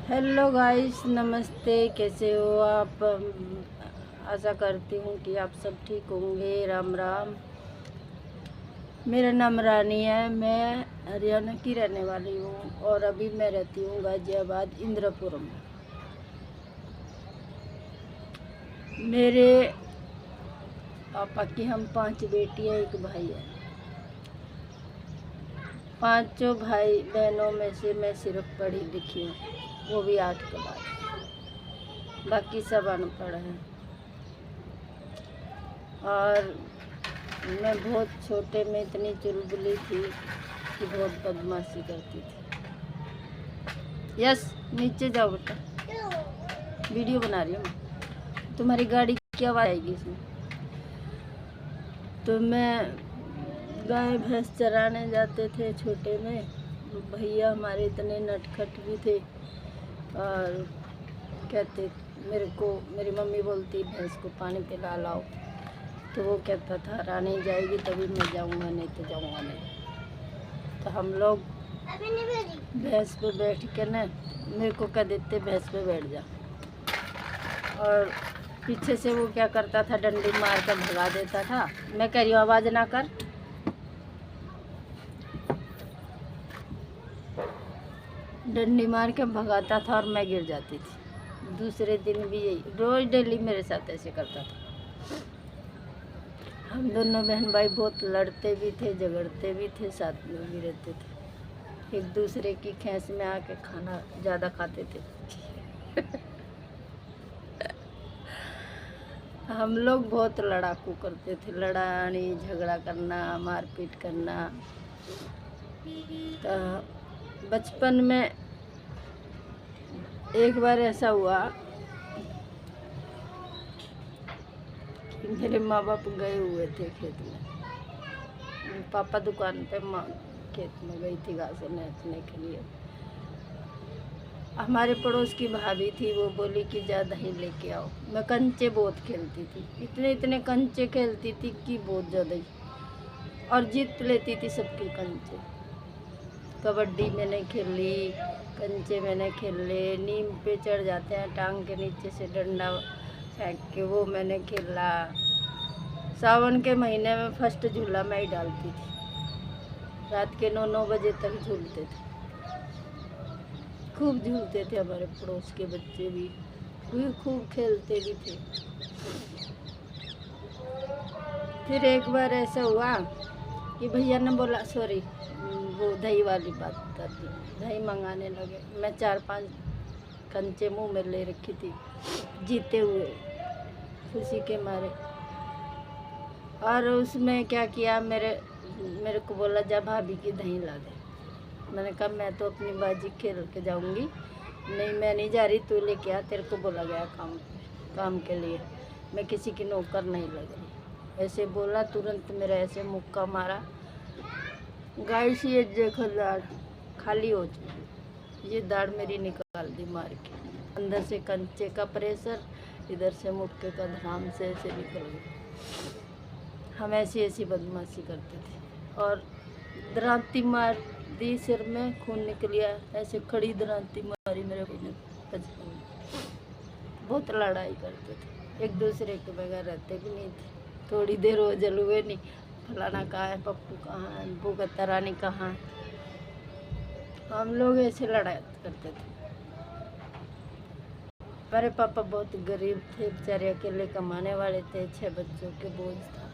Hello guys, नमस्ते। कैसे हो आप? आशा करती हूँ कि आप सब ठीक होंगे। राम राम। मेरा नाम रानी है। मैं हरियाणा की रहने वाली हूँ और अभी मैं रहती हूँ गाजियाबाद इंद्रपुरम में। मेरे पापा की हम 5 बेटियाँ, एक भाई है। 5 भाई बहनों में से मैं सिर्फ पढ़ी लिखी हूँ, वो भी 8 क्लास। बाकी सब अनपढ़ हैं। और मैं बहुत छोटे में इतनी चुलबुली थी कि बहुत बदमाशी करती थी। यस, नीचे जाओ बेटा, वीडियो बना रही हूँ मैं। तुम्हारी गाड़ी की आवाज़ आएगी इसमें। तो मैं गाय भैंस चराने जाते थे छोटे में। भैया हमारे इतने नटखट भी थे और कहते मेरे को, मेरी मम्मी बोलती भैंस को पानी पिला लाओ, तो वो कहता था रानी जाएगी तभी मैं जाऊंगा, नहीं तो जाऊंगा नहीं। तो हम लोग भैंस पे बैठ के ना, मेरे को कह देते भैंस पे बैठ जा, और पीछे से वो क्या करता था, डंडी मार कर भगा देता था। मैं कह रही हूँ आवाज़ ना कर। डंडी मार के भगाता था और मैं गिर जाती थी। दूसरे दिन भी यही, रोज़ डेली मेरे साथ ऐसे करता था। हम दोनों बहन भाई बहुत लड़ते भी थे, झगड़ते भी थे, साथ में भी रहते थे। एक दूसरे की खैस में आके खाना ज़्यादा खाते थे। हम लोग बहुत लड़ाकू करते थे, लड़ाई झगड़ा करना, मारपीट करना। तो बचपन में एक बार ऐसा हुआ कि मेरे माँ बाप गए हुए थे खेत में। पापा दुकान पे, माँ खेत में गई थी घास नोचने के लिए। हमारे पड़ोस की भाभी थी, वो बोली कि जा दही लेके आओ। मैं कंचे बहुत खेलती थी, इतने इतने कंचे खेलती थी कि बहुत ज़्यादा ही, और जीत लेती थी सबके कंचे। कबड्डी मैंने खेली, कंचे मैंने खेले, नीम पे चढ़ जाते हैं टांग के नीचे से डंडा फेंक के, वो मैंने खेला। सावन के महीने में फर्स्ट झूला मैं ही डालती थी। रात के 9-9 बजे तक झूलते थे, खूब झूलते थे। हमारे पड़ोस के बच्चे भी खूब खेलते भी थे। फिर एक बार ऐसा हुआ कि भैया ने बोला, सॉरी, वो दही वाली बात बताती, दही मंगाने लगे। मैं 4-5 कंचे मुंह में ले रखी थी जीते हुए, खुशी के मारे। और उसमें क्या किया, मेरे को बोला जा भाभी की दही ला दे। मैंने कहा मैं तो अपनी बाजी खेल के जाऊंगी, नहीं मैं नहीं जा रही, तू लेके आ, तेरे को बोला गया काम के लिए, मैं किसी की नौकर नहीं लग रही। ऐसे बोला, तुरंत मेरा ऐसे मुक्का मारा। गाय सी एक जगह दाढ़ खाली हो चुकी, ये दाढ़ मेरी निकाल दी मार के। अंदर से कंचे का प्रेशर, इधर से मुक्के का धराम से ऐसे निकल गया। हम ऐसी बदमाशी करते थे। और दरांती मार दी, सिर में खून निकल गया। ऐसे खड़ी दरांती मारी मेरे भाई ने बचपन में। बहुत लड़ाई करते थे, एक दूसरे के बगैर रहते भी नहीं थे। थोड़ी देर वो जलुए नहीं, फलाना कहाँ है, पप्पू कहाँ है, भूगता रानी कहाँ है। हम लोग ऐसे लड़ाई करते थे। मेरे पापा बहुत गरीब थे, बेचारे अकेले कमाने वाले थे, 6 बच्चों के बोझ था।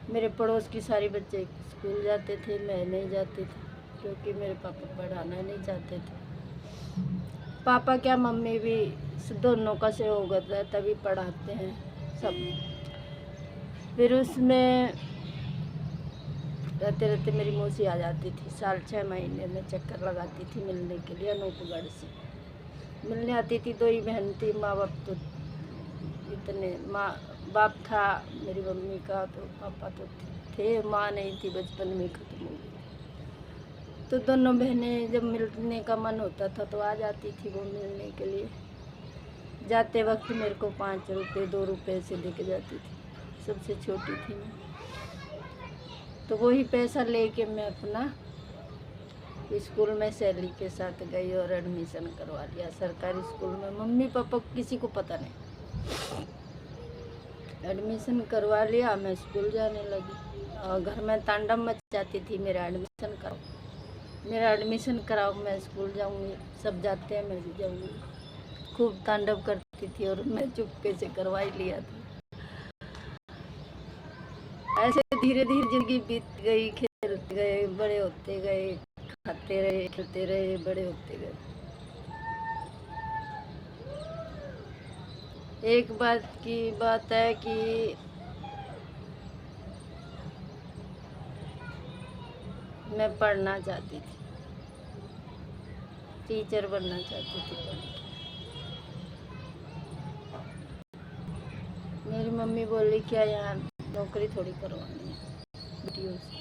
मेरे पड़ोस की सारी बच्चे स्कूल जाते थे, मैं नहीं जाती थी, क्योंकि मेरे पापा पढ़ाना नहीं चाहते थे। पापा क्या, मम्मी भी, दोनों का सहयोग होता है तभी पढ़ाते हैं सब। फिर उसमें रहते रहते मेरी मौसी आ जाती थी, साल 6 महीने में चक्कर लगाती थी मिलने के लिए। अनूपगढ़ से मिलने आती थी। 2 ही बहन थी, माँ बाप तो इतने, माँ बाप था मेरी मम्मी का, तो पापा तो थे, माँ नहीं थी, बचपन में ख़त्म हो गई। तो दोनों बहनें जब मिलने का मन होता था तो आ जाती थी वो मिलने के लिए। जाते वक्त मेरे को 5 रुपये 2 रुपये से लेके जाती थी, सबसे छोटी थी मैं। तो वही पैसा लेके मैं अपना स्कूल में सहेली के साथ गई और एडमिशन करवा लिया सरकारी स्कूल में। मम्मी पापा किसी को पता नहीं। एडमिशन करवा लिया, मैं स्कूल जाने लगी और घर में तांडव मचाती थी, मेरा एडमिशन कराओ, मैं स्कूल जाऊंगी, सब जाते हैं मैं भी जाऊंगी। खूब तांडव करती थी और मैं चुपके से करवा ही लिया था। ऐसे धीरे धीरे जिंदगी बीत गई, खेलते गए, बड़े होते गए, खाते रहे, खेलते रहे, बड़े होते गए। एक बात है कि मैं पढ़ना चाहती थी, टीचर बनना चाहती थी। मेरी मम्मी बोली क्या यहाँ नौकरी थोड़ी करवानी है बेटियों से।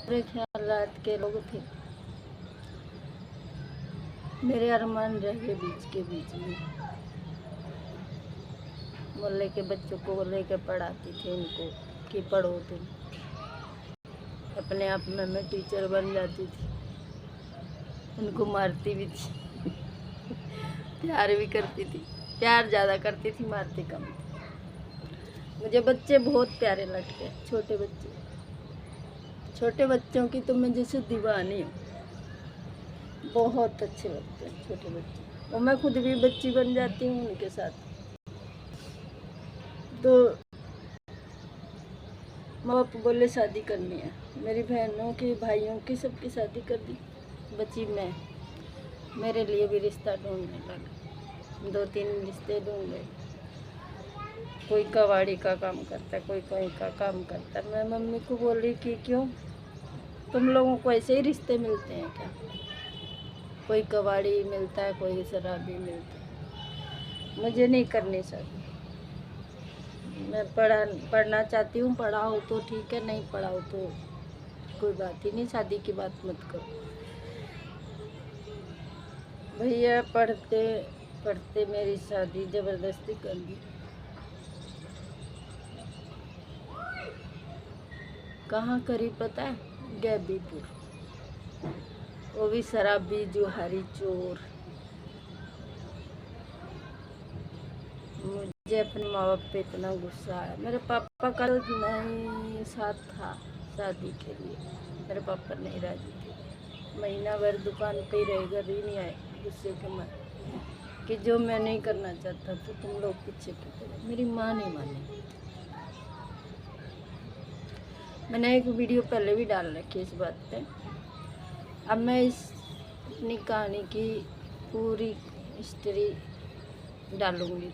मेरे ख्यालात के लोग थे, मेरे अरमान रह गए बीच के बीच में। मोहल्ले के बच्चों को लेकर पढ़ाती थी उनको कि पढ़ो तुम। अपने आप में मैं टीचर बन जाती थी, उनको मारती भी थी प्यार भी करती थी, प्यार ज़्यादा करती थी, मारती कम थी। मुझे बच्चे बहुत प्यारे लगते, छोटे बच्चों की तो मैं जैसे दीवानी हूँ, बहुत अच्छे लगते हैं छोटे बच्चे। और मैं खुद भी बच्ची बन जाती हूँ उनके साथ। तो माँ बाप बोले शादी करनी है, मेरी बहनों की, भाइयों की, सबकी शादी कर दी, बची मैं। मेरे लिए भी रिश्ता ढूंढने लगा, 2-3 रिश्ते ढूंढे। कोई कबाड़ी का काम करता, कोई कहीं का काम करता। मैं मम्मी को बोली कि क्यों तुम लोगों को ऐसे ही रिश्ते मिलते हैं क्या? कोई कबाड़ी मिलता है, कोई शराबी मिलता है, मुझे नहीं करनी शादी। मैं पढ़ना चाहती हूँ, पढ़ाओ तो ठीक है, नहीं पढ़ाओ तो कोई बात ही नहीं, शादी की बात मत करो। भैया पढ़ते पढ़ते मेरी शादी ज़बरदस्ती कर दी। कहाँ करी पता है? गैबीपुर, वो भी शराबी, जुहारी, चोर। मुझे अपने माँ बाप पे इतना गुस्सा आया। मेरे पापा का नहीं साथ था शादी के लिए, मेरे पापा नहीं राजी थे। महीना भर दुकान पे ही रह, घर ही नहीं आए, गुस्से के मारे कि जो मैं नहीं करना चाहता तो तुम लोग पीछे क्यों पड़े। मेरी माँ नहीं मानी। मैंने एक वीडियो पहले भी डाल रखी है इस बात पे। अब मैं इस अपनी कहानी की पूरी हिस्ट्री डालूंगी।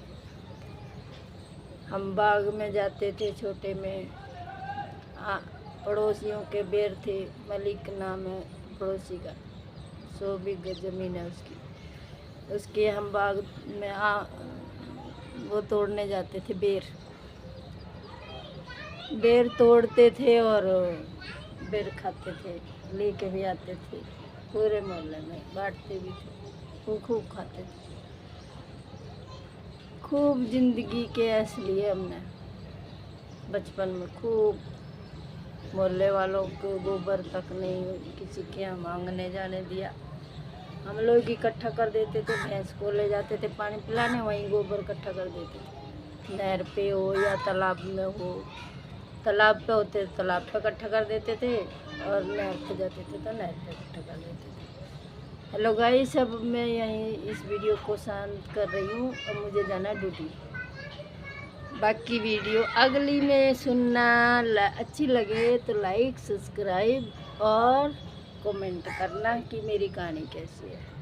हम बाग में जाते थे छोटे में, पड़ोसियों के बेर थे, मलिक नाम है पड़ोसी का, 100 बीघा ज़मीन है उसकी हम बाग में वो तोड़ने जाते थे। बेर तोड़ते थे और बेर खाते थे, लेके भी आते थे, पूरे मोहल्ले में बांटते भी थे, खूब खाते थे। खूब जिंदगी के ऐश लिए हमने बचपन में, खूब। मोहल्ले वालों को गोबर तक नहीं किसी के यहाँ मांगने जाने दिया। हम लोग इकट्ठा कर देते थे, भैंस को ले जाते थे पानी पिलाने, वहीं गोबर इकट्ठा कर देते थे। नहर पे हो या तालाब में हो, तालाब पे होते तालाब पे इकट्ठा कर देते थे, और नहर पे जाते थे तो नहर पे इकट्ठा कर देते थे। हेलो गाइस, अब मैं यहीं इस वीडियो को शांत कर रही हूँ और मुझे जाना ड्यूटी। बाकी वीडियो अगली में सुनना। अच्छी लगे तो लाइक, सब्सक्राइब और कमेंट करना कि मेरी कहानी कैसी है।